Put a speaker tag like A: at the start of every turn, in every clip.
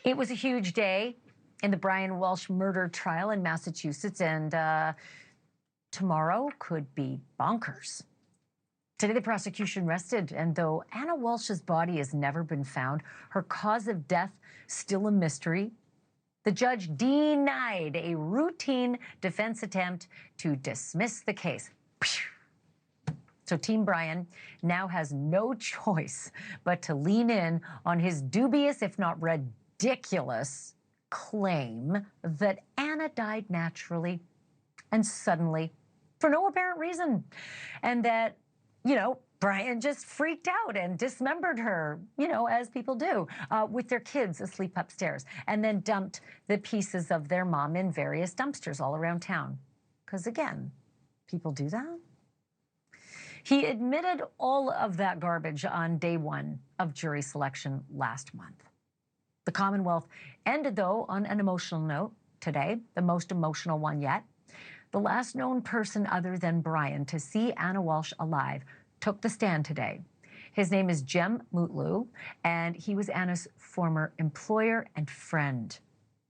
A: It was a huge day in the Brian Walshe murder trial in Massachusetts, and tomorrow could be bonkers. Today, the prosecution rested, and though Ana Walshe's body has never been found, her cause of death still a mystery. The judge denied a routine defense attempt to dismiss the case. So Team Brian now has no choice but to lean in on his dubious, if not ridiculous, claim that Ana died naturally and suddenly for no apparent reason, and that, Brian just freaked out and dismembered her, as people do, with their kids asleep upstairs, and then dumped the pieces of their mom in various dumpsters all around town. Because again, people do that. He admitted all of that garbage on day one of jury selection last month. The Commonwealth ended, though, on an emotional note today, the most emotional one yet. The last known person other than Brian to see Ana Walshe alive took the stand today. His name is Jem Mutlu, and he was Ana's former employer and friend.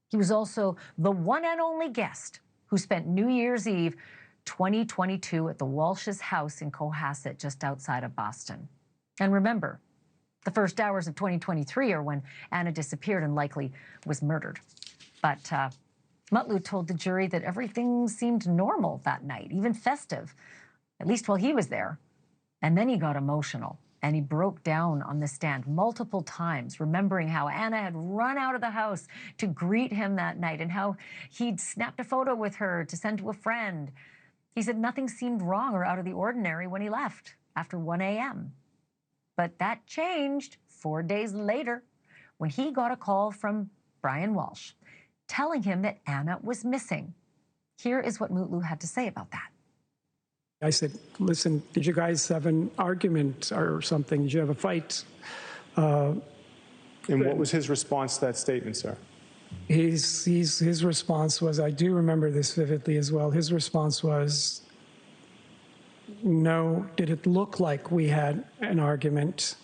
A: He was also the one and only guest who spent New Year's Eve 2022 at the Walshe's house in Cohasset, just outside of Boston. And remember, the first hours of 2023 are when Ana disappeared and likely was murdered. But Mutlu told the jury that everything seemed normal that night, even festive, at least while he was there. And then he got emotional, and he broke down on the stand multiple times, remembering how Ana had run out of the house to greet him that night and how he'd snapped a photo with her to send to a friend. He said nothing seemed wrong or out of the ordinary when he left after 1 a.m. But that changed 4 days later when he got a call from Brian Walshe telling him that Ana was missing. Here is what Mutlu had to say about that.
B: I said, listen, did you guys have an argument or something? Did you have a fight?
C: And what was his response to that statement, sir?
B: His response was, I do remember this vividly as well. His response was, no, did it look like we had an argument?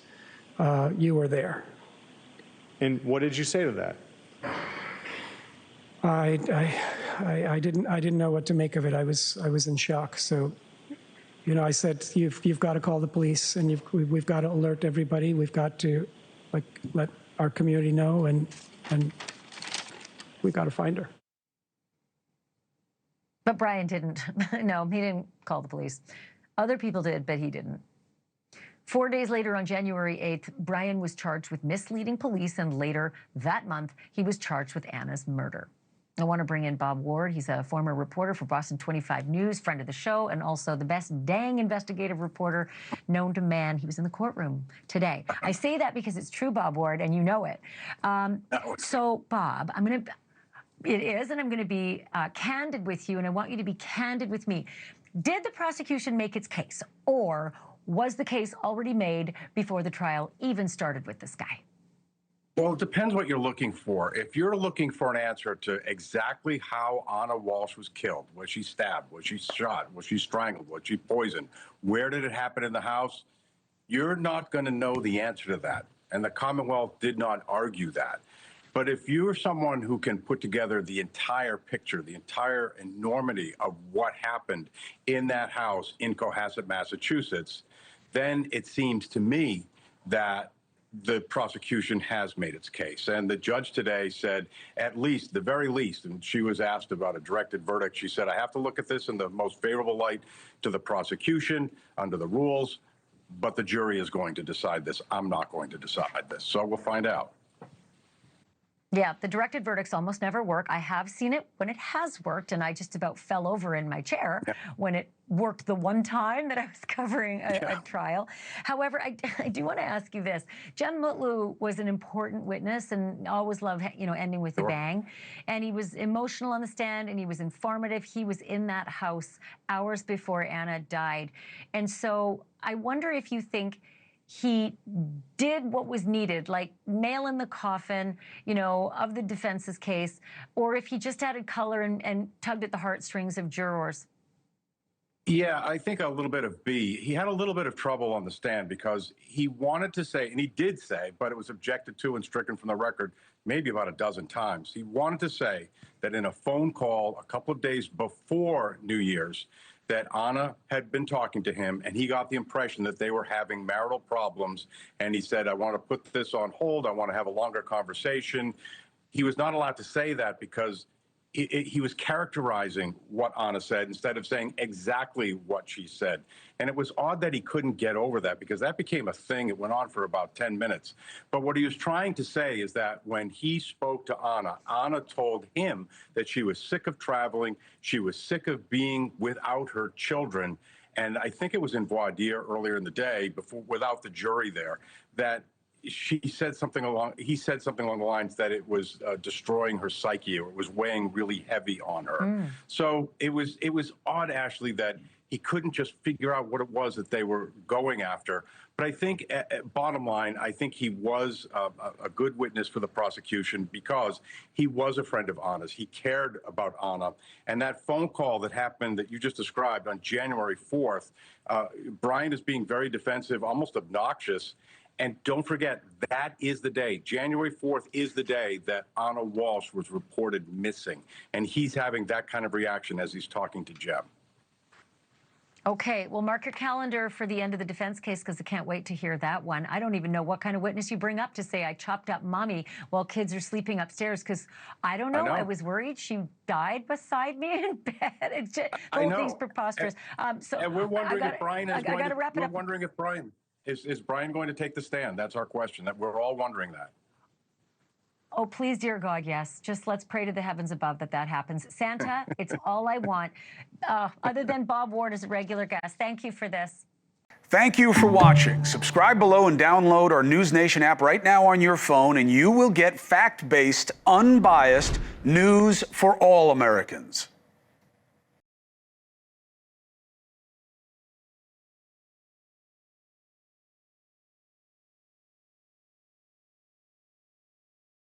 B: You were there.
C: And what did you say to that?
B: I didn't know what to make of it. I was in shock. So, I said, you've got to call the police, and we've got to alert everybody. We've got to let our community know, and we've got to find her.
A: But Brian didn't. No, he didn't call the police. Other people did, but he didn't. 4 days later, on January 8th, Brian was charged with misleading police, and later that month, he was charged with Ana's murder. I want to bring in Bob Ward. He's a former reporter for Boston 25 News, friend of the show, and also the best dang investigative reporter known to man. He was in the courtroom today. I say that because it's true, Bob Ward, and you know it. So, Bob, I'm going to be candid with you, and I want you to be candid with me. Did the prosecution make its case, or was the case already made before the trial even started with this guy?
D: Well, it depends what you're looking for. If you're looking for an answer to exactly how Ana Walshe was killed, was she stabbed, was she shot, was she strangled, was she poisoned, where did it happen in the house, you're not going to know the answer to that. And the Commonwealth did not argue that. But if you're someone who can put together the entire picture, the entire enormity of what happened in that house in Cohasset, Massachusetts, then it seems to me that the prosecution has made its case. And the judge today said, at least, the very least, and she was asked about a directed verdict, she said, I have to look at this in the most favorable light to the prosecution under the rules, but the jury is going to decide this. I'm not going to decide this. So we'll find out.
A: Yeah, the directed verdicts almost never work. I have seen it when it has worked, and I just about fell over in my chair when it worked the one time that I was covering a trial. However, I do want to ask you this. Jem Mutlu was an important witness, and always loved, ending with a bang. And he was emotional on the stand, and he was informative. He was in that house hours before Ana died. And so I wonder if you think he did what was needed, like nail in the coffin, of the defense's case, or if he just added color and tugged at the heartstrings of jurors.
D: Yeah, I think a little bit of B. He had a little bit of trouble on the stand because he wanted to say, and he did say, but it was objected to and stricken from the record maybe about a dozen times. He wanted to say that in a phone call a couple of days before New Year's, that Ana had been talking to him, and he got the impression that they were having marital problems. And he said, I want to put this on hold. I want to have a longer conversation. He was not allowed to say that because he was characterizing what Ana said instead of saying exactly what she said. And it was odd that he couldn't get over that because that became a thing. It went on for about 10 minutes. But what he was trying to say is that when he spoke to Ana, Ana told him that she was sick of traveling. She was sick of being without her children. And I think it was in voir dire earlier in the day, without the jury there, that he said something along the lines that it was destroying her psyche, or it was weighing really heavy on her. So it was odd, Ashleigh, that he couldn't just figure out what it was that they were going after. But I think, bottom line, I think he was a good witness for the prosecution because he was a friend of Ana's. He cared about Ana. And that phone call that happened that you just described on January 4th, Brian is being very defensive, almost obnoxious. And don't forget, that is the day, January 4th is the day that Ana Walshe was reported missing. And he's having that kind of reaction as he's talking to Jeb.
A: Okay, well, mark your calendar for the end of the defense case because I can't wait to hear that one. I don't even know what kind of witness you bring up to say I chopped up mommy while kids are sleeping upstairs because I don't know. I was worried she died beside me in bed. It's just, the whole thing's preposterous.
D: And we're wondering if Brian is going to, we're wondering if Brian, is Brian going to take the stand? That's our question. That we're all wondering that.
A: Oh, please, dear God, yes. Just let's pray to the heavens above that happens. Santa, it's all I want, other than Bob Ward as a regular guest. Thank you for this.
E: Thank you for watching. Subscribe below and download our NewsNation app right now on your phone, and you will get fact-based, unbiased news for all Americans.